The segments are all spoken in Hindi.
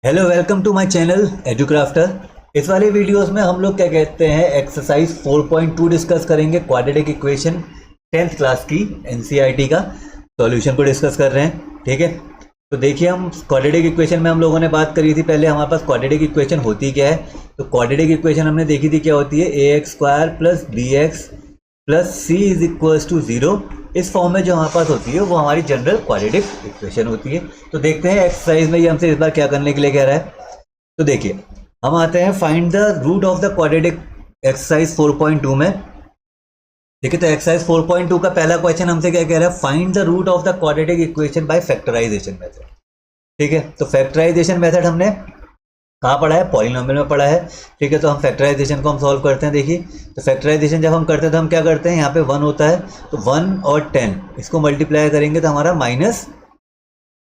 Hello welcome to my channel Educrafter. इस वाले वीडियोस में हम लोग क्या कहते हैं एक्सरसाइज 4.2 डिस्कस करेंगे। क्वाड्रेटिक इक्वेशन 10th क्लास की एनसीईआरटी का सॉल्यूशन को डिस्कस कर रहे हैं। ठीक है, तो देखिए हम क्वाड्रेटिक इक्वेशन में हम लोगों ने बात करी थी पहले। हमारे पास क्वाड्रेटिक इक्वेशन होती क्या है, तो क्वाड्रेटिक इक्वेशन हमने देखी थी क्या होती है, ax² + bx + c = 0। इस फॉर्म में जो हमारे पास होती है वो हमारी जनरल क्वाड्रेटिक इक्वेशन होती है। तो देखते हैं एक्सरसाइज में ये हमसे इस बार क्या करने के लिए कह रहा है। तो देखिए हम आते हैं find the root of the quadratic exercise 4.2 में। देखिए तो एक्सरसाइज 4.2 का पहला क्वेश्चन हमसे क्या कह रहा है, find the root of the quadratic equation by factorisation method. ठीक है, तो फैक्टराइजेशन मेथड हमने कहाँ पढ़ा है, पॉलिनोमियल में पढ़ा है। ठीक है, तो हम फैक्टराइजेशन को हम सॉल्व करते हैं। देखिए तो फैक्टराइजेशन जब हम करते हैं तो हम क्या करते हैं, यहाँ पे 1 होता है तो 1 और 10 इसको मल्टीप्लाई करेंगे तो हमारा -10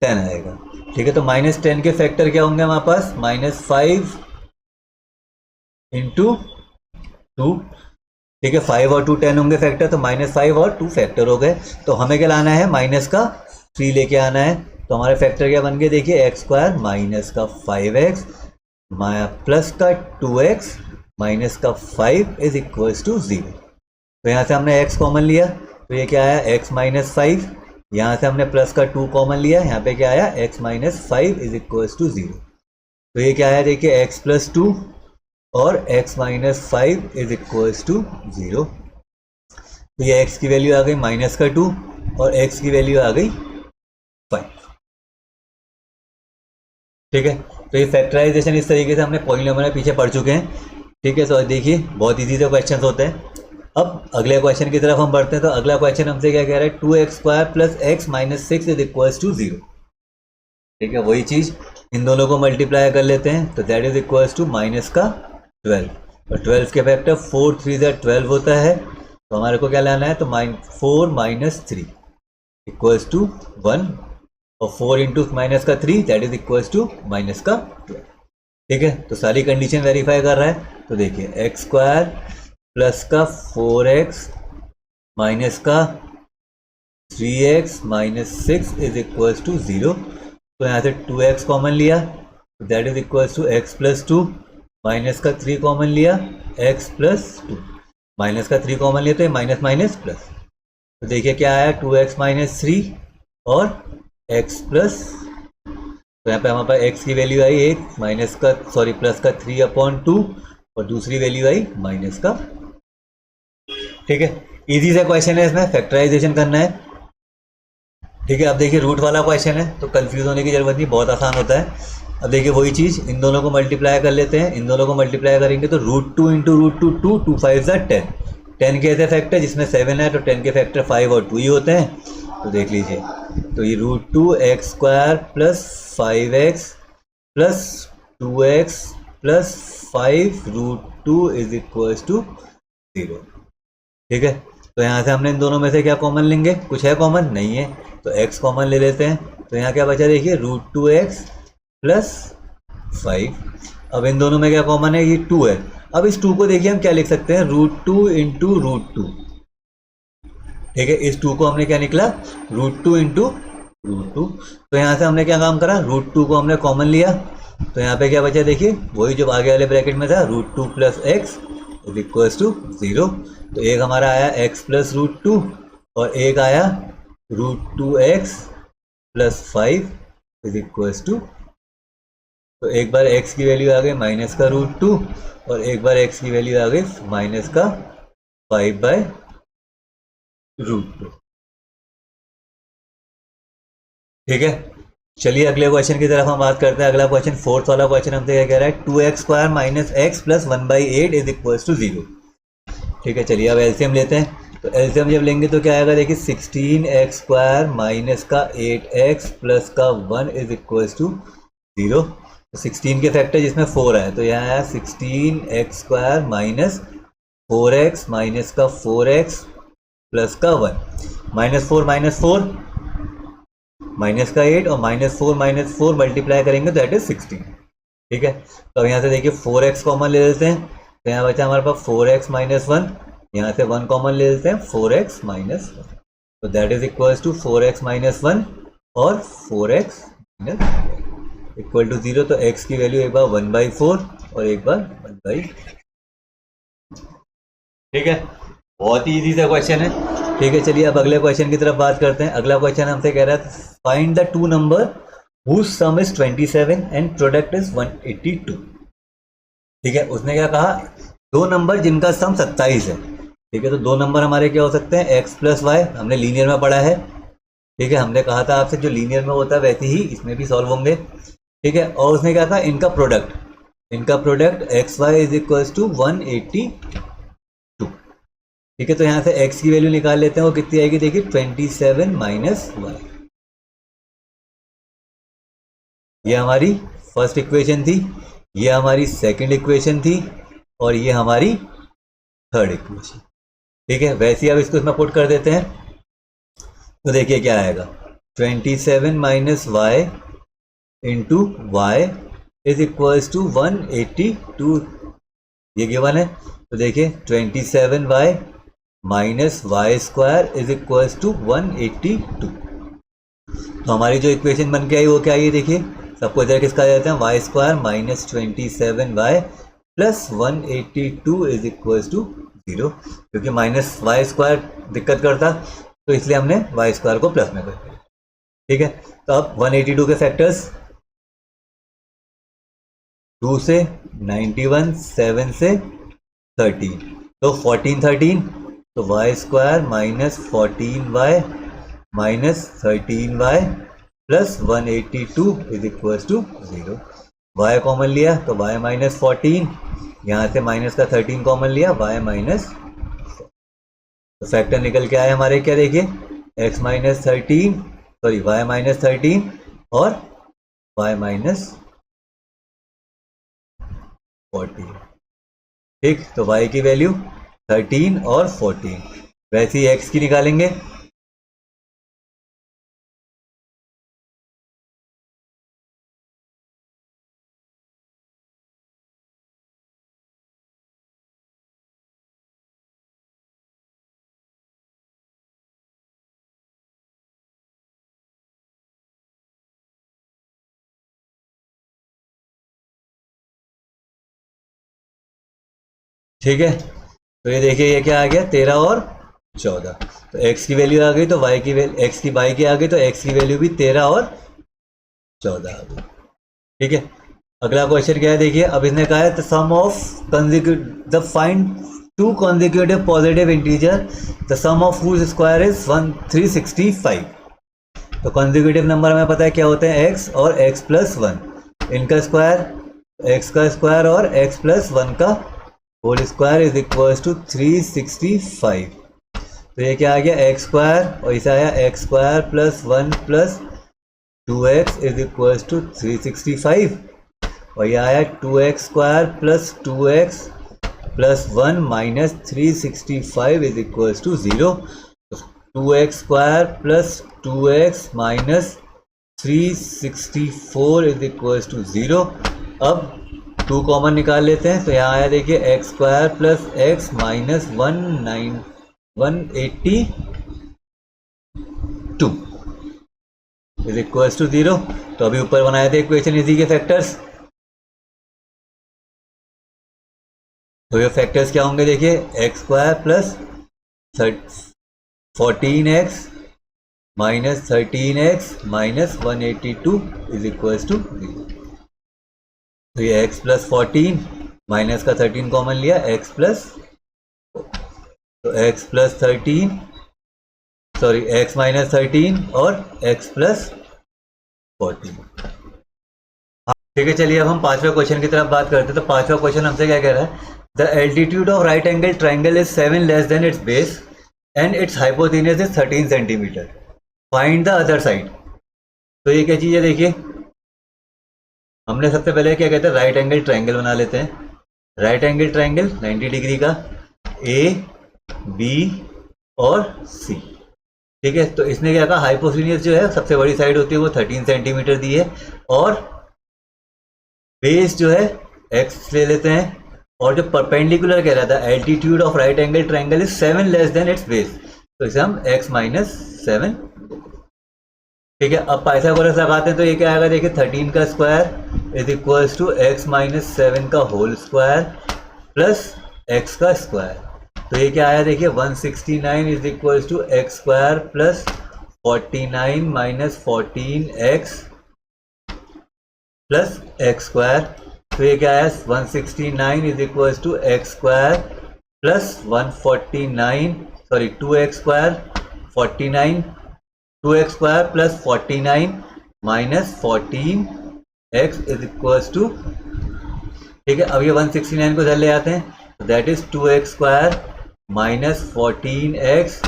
आएगा। ठीक है, तो -10 के फैक्टर क्या होंगे हमारे पास, -5 × 2। ठीक है, 5 और 2 10 होंगे फैक्टर, तो -5 और 2 फैक्टर हो गए। तो हमें क्या लाना है, -3 लेके आना है। तो हमारे फैक्टर क्या बन गए, देखिए x² - 5x प्लस का 2x माइनस का 5 = 0। तो यहाँ से हमने x कॉमन लिया तो ये क्या आया, x - 5। यहाँ से हमने प्लस का 2 कॉमन लिया, यहाँ पे क्या आया, x - 5 = 0। तो ये क्या आया, देखिए x + 2 और x - 5 = 0। तो ये x की वैल्यू आ गई -2 और x की वैल्यू आ गई 5। ठीक है, तो ये फैक्टराइजेशन इस तरीके से हमने पॉलिनोमियल में पीछे पढ़ चुके हैं। ठीक है, तो देखिए बहुत इजी से क्वेश्चन होते हैं। अब अगले क्वेश्चन की तरफ हम बढ़ते हैं। तो अगला क्वेश्चन हमसे क्या कह रहा है, 2x² + x - 6 = 0। ठीक है, वही चीज़ इन दोनों को मल्टीप्लाई कर लेते हैं तो दैट इज -12 और 12 के फैक्टर 4 × 3 = 12 होता है। तो हमारे को क्या लाना है, तो 4 - 3 = 1 और 4 × -3 दैट इज -12। ठीक है, तो सारी कंडीशन वेरीफाई कर रहा है। तो देखिए x² प्लस का 4x माइनस का 3x - 6 = 0। तो यहाँ से 2x कॉमन लिया तो दैट इज x + 2 माइनस का 3 कॉमन लिया x + 2 माइनस का 3 कॉमन लिया तो ये माइनस प्लस। तो देखिए क्या आया, 2x - 3 और x प्लस, तो यहाँ पे हमारे पास x की वैल्यू आई 1 प्लस का 3/2 और दूसरी वैल्यू आई माइनस का। ठीक है, इजी सा क्वेश्चन है, इसमें फैक्टराइजेशन करना है। ठीक है, अब देखिए रूट वाला क्वेश्चन है तो कंफ्यूज होने की जरूरत नहीं, बहुत आसान होता है। अब देखिए वही चीज़ इन दोनों को मल्टीप्लाई कर लेते हैं। इन दोनों को मल्टीप्लाई करेंगे तो √2 × √2 2 5 = 10। 10 के ऐसे फैक्टर जिसमें 7 है तो 10 के फैक्टर 5 और 2 ही होते हैं। तो देख लीजिए, तो ये √2 x² + 5x + 2x + 5 √2 = 0। ठीक है, तो यहाँ से हमने इन दोनों में से क्या कॉमन लेंगे, कुछ है कॉमन, नहीं है, तो x कॉमन ले लेते हैं। तो यहाँ क्या बचा, देखिए √2x + 5। अब इन दोनों में क्या कॉमन है, ये 2 है। अब इस 2 को देखिए हम क्या लिख सकते हैं, √2 × √2। ठीक है, इस 2 को हमने क्या निकला, √2 × √2। तो यहाँ से हमने क्या काम करा, √2 को हमने कॉमन लिया तो यहाँ पे क्या बचा, देखिए वही जो आगे वाले ब्रैकेट में था, √2 + x = 0। तो एक हमारा आया x + √2 और एक आया √2x + 5 = तो एक बार x की वैल्यू आ गई -√2 और एक बार x की वैल्यू आ गई -5/√2। ठीक है, चलिए अगले क्वेश्चन की तरफ हम बात करते हैं। अगला क्वेश्चन 4th वाला क्वेश्चन हमसे क्या कह रहा है, 2x² - x + 1/8 = 0। ठीक है, चलिए अब एलसीएम लेते हैं। तो एलसीएम जब लेंगे तो क्या आएगा, देखिए 16x² माइनस का 8x प्लस का 1 = 0। तो 16 के फैक्टर जिसमें 4 है तो यहाँ आया 16x² माइनस 4x माइनस का 4x प्लस का 1 -4 माइनस का 8 और -4 - 4 मल्टीप्लाई करेंगे तो दैट इज 16। ठीक है, तो अब यहाँ से देखिए 4x कॉमन ले लेते हैं तो यहाँ बचा हमारे पास 4x - 1, यहाँ से 1 कॉमन ले लेते हैं 4x - 1। तो दैट इज = 4x - 1 और 4x - 1। इक्वल टू 0, तो x की वैल्यू एक बार 1/4 और एक बार 1/, ठीक है। बहुत ही ईजी सा क्वेश्चन है, ठीक है। चलिए अब अगले क्वेश्चन की तरफ बात करते हैं। अगला क्वेश्चन हमसे कह रहा है find the two number whose sum is 27 and product is 182, ठीक है। उसने क्या कहा, दो नंबर जिनका सम 27 है, ठीक है। तो दो नंबर हमारे क्या हो सकते हैं, x प्लस वाई, हमने लीनियर में पढ़ा है, ठीक है। हमने कहा था आपसे जो लीनियर में होता है वैसे ही इसमें भी सॉल्व होंगे, ठीक है। और उसने क्या कहा, इनका product x y is equal to 182, ठीक है। तो यहाँ से x की वैल्यू निकाल लेते हैं, वो कितनी आएगी देखिए 27 माइनस वाई। ये हमारी फर्स्ट इक्वेशन थी, ये हमारी सेकंड इक्वेशन थी, और ये हमारी थर्ड इक्वेशन, ठीक है। वैसे ही अब इसको इसमें पुट कर देते हैं, तो देखिए क्या आएगा, 27 minus y into y is equals to 182, ये गिवन है। तो देखिए 27 y minus y square is equals to 182। तो हमारी जो इक्वेशन बन के आई वो क्या आई, देखिए सबको इधर किसका आ जाता है, y square minus 27 y plus 182 is equals to 0, क्योंकि माइनस वाई स्क्वायर दिक्कत करता, तो इसलिए हमने वाई स्क्वायर को प्लस में कर दिया, ठीक है। तो अब 182 के फैक्टर्स 2 से 91, 7 से 13, तो 14 13, तो y square minus 14 y minus 13 y plus 182 is equal to 0। Y common लिया तो वाई माइनस 14, यहाँ से माइनस का 13 कॉमन लिया, वाई माइनस, तो फैक्टर निकल के आए हमारे क्या, देखिए x minus 13, sorry y minus 13 और वाई माइनस 14, ठीक। तो y की वैल्यू 13 और 14, वैसे ही x की निकालेंगे, ठीक है। तो ये देखिए ये क्या आ गया, 13 और 14, तो x की वैल्यू आ गई, तो y की वैल्यू x की y की आ गई, तो x की वैल्यू भी 13 और 14 आ गई, ठीक है। अगला क्वेश्चन क्या है, देखिए अब इसने कहा है the sum of the find two consecutive positive integer the sum of whose square is 365। तो कॉन्जिक्यूटिव नंबर हमें पता है क्या होते हैं, x और x प्लस 1, इनका स्क्वायर x का स्क्वायर और x प्लस 1 का whole square is equal to 365। तो ये क्या आ गया, एक्स स्क्वायर, और इसे आया x square plus 1 plus 2x is equal to 365, और ये आया 2x square plus 2x plus 1 minus 365 is equal to 0। 2x square plus 2x minus 364 is equal to 0। अब 2 कॉमन निकाल लेते हैं, तो यहाँ आया देखिए x square plus x minus 182 is equal to 0। तो अभी ऊपर बनाए थे इक्वेशन इसी के फैक्टर्स, तो ये फैक्टर्स क्या होंगे, देखिए x square plus 14x minus 13x minus 182 is equal to 0। तो ये x प्लस 14 माइनस का 13 कॉमन लिया, x प्लस, तो x plus 13, sorry x minus 13 और x प्लस 14, ठीक है। चलिए अब हम पांचवा क्वेश्चन की तरफ बात करते हैं। तो पांचवा क्वेश्चन हमसे क्या कह रहा है, the altitude of right angle triangle is 7 less than it's base and it's hypotenuse is 13 centimetre, find the other side. तो ये क्या चीज़ है, देखिए हमने सबसे पहले क्या कहते हैं, राइट एंगल ट्राइंगल बना लेते हैं। राइट एंगल ट्राइंगल 90 डिग्री का, ए बी और सी, ठीक है। तो इसने क्या कहा, हाइपोटेन्यूज जो है सबसे बड़ी साइड होती है वो 13 सेंटीमीटर दी है, और बेस जो है x ले लेते हैं, और जो परपेंडिकुलर कह रहा था altitude of right angle triangle is 7 less than it's base, तो इसे हम x माइनस 7, ठीक है, अब पाइथागोरस लगाते हैं तो ये क्या आएगा, देखिए 13 का square is equals to x minus 7 का होल स्क्वायर प्लस x का स्क्वायर। तो ये क्या आया, देखिए 169 is equals to x square plus 49 minus 14x plus x square. तो ये क्या आया, 169 is equals to x square plus 149 sorry 2x square 49 2x square plus 49 minus 14x is equals to, ठीक है। अब ये 169 को इधर ले आते हैं, that is 2x square minus 14x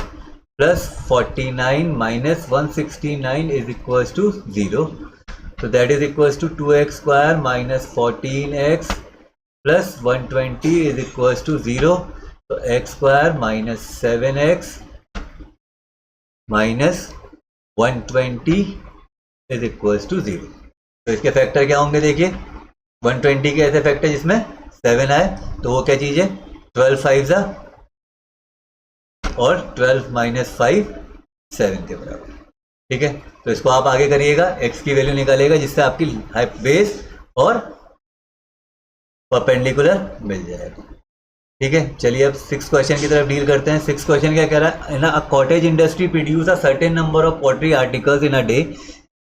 plus 49 minus 169 is equals to 0। तो that is equals to 2x square minus 14x plus 120 is equals to 0। तो x square minus 7x minus 120 is equals to 0। तो इसके फैक्टर क्या होंगे, देखिए 120 के ऐसे फैक्टर जिसमें 7 आए, तो वो क्या चीज़ है, 12 5 और 12 माइनस 5 7 के बराबर। ठीक है, तो इसको आप आगे करिएगा, x की वैल्यू निकालिएगा जिससे आपकी बेस और परपेंडिकुलर मिल जाएगा। ठीक है, चलिए अब 6 क्वेश्चन की तरफ डील करते हैं। 6 क्वेश्चन क्या कह रहा है ना, a cottage industry produce a certain number of pottery articles in a day.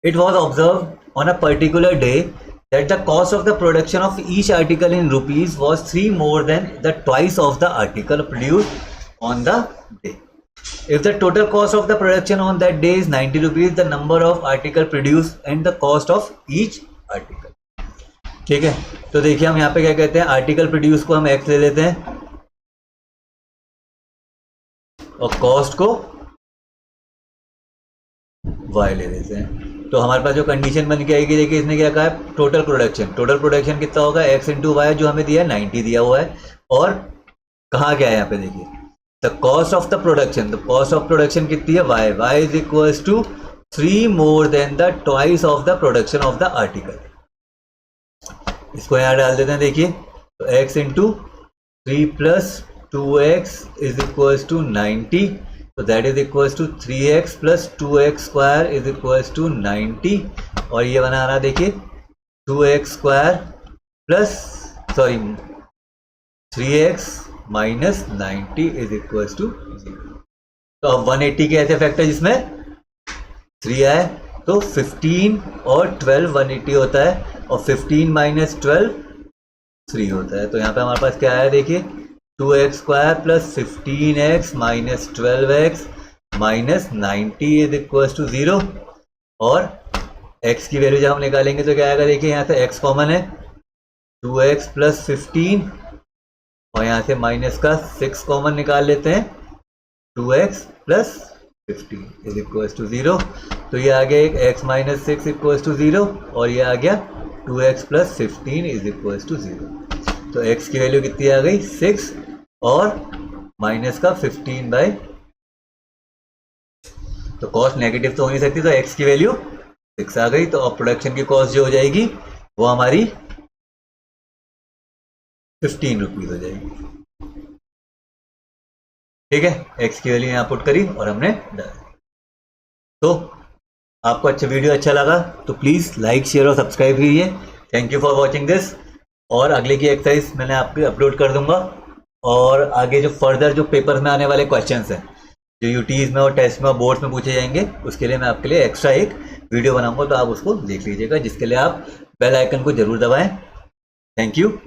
It was observe on a particular day that the cost of the production of each article in rupees was 3 more than the twice of the article produced on the day. If the total cost of the production on that day is 90 rupees, the number of article produced and the cost of each article. ठीक है, तो देखिए हम यहाँ पे क्या कहते हैं, आर्टिकल प्रोड्यूस को हम x ले लेते हैं और कॉस्ट को y ले लेते हैं। तो हमारे पास जो कंडीशन बन के आएगी, देखिए इसने क्या कहा है, टोटल प्रोडक्शन कितना होगा, x इंटू वाई जो हमें दिया है 90 दिया हुआ है, और कहाँ क्या है यहाँ पे देखिए the cost of the production, तो कॉस्ट ऑफ प्रोडक्शन कितनी है y is equals to 3 more than the twice of the production of the article. इसको यहाँ डाल देते हैं, देखिए तो x into 3 plus 2x is equals to 90, तो that is equals to 3x plus 2x square is equals to 90, और ये बना रहा देखिए 2x square plus 3x minus 90 is equals to 0। तो अब 180 के ऐसे फैक्टर जिसमें 3 आए, तो 15 और 12 180 होता है, और 15 माइनस 12 3 होता है। तो यहाँ पे हमारे पास क्या है, देखिए 2x square plus 15x minus 12x minus 90 is equals to 0, और x की वैल्यू जब हम निकालेंगे तो क्या आएगा, देखिए यहाँ से x कॉमन है, 2x प्लस 15 और यहाँ से माइनस का 6 कॉमन निकाल लेते हैं, 2x plus 15 is equals to 0। तो ये आ गया एक x माइनस 6 इक्वल्स टू 0, और ये आ गया 2x plus 15 is equals to 0। तो x की वैल्यू कितनी आ गई, 6 और माइनस का 15 बाई, तो कॉस्ट नेगेटिव तो हो नहीं सकती, तो x की वैल्यू 6 आ गई। तो अब प्रोडक्शन की कॉस्ट जो हो जाएगी वो हमारी 15 रुपीज हो जाएगी। ठीक है, x की वैल्यू यहाँ पुट करी और हमने डाल। तो आपको वीडियो अच्छा लगा तो प्लीज़ लाइक शेयर और सब्सक्राइब कीजिए। Thank you for watching this. और अगले की एक्सरसाइज मैंने आपके अपलोड कर दूंगा, और आगे जो फर्दर जो पेपर में आने वाले क्वेश्चंस हैं जो यूटीज में और टेस्ट में और बोर्ड्स में पूछे जाएंगे, उसके लिए मैं आपके लिए एक्स्ट्रा एक वीडियो बनाऊंगा, तो आप उसको देख लीजिएगा, जिसके लिए आप बेल आइकन को जरूर दबाएं। Thank you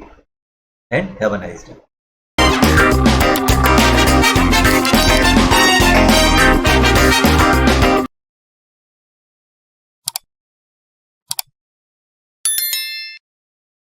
and have a nice day.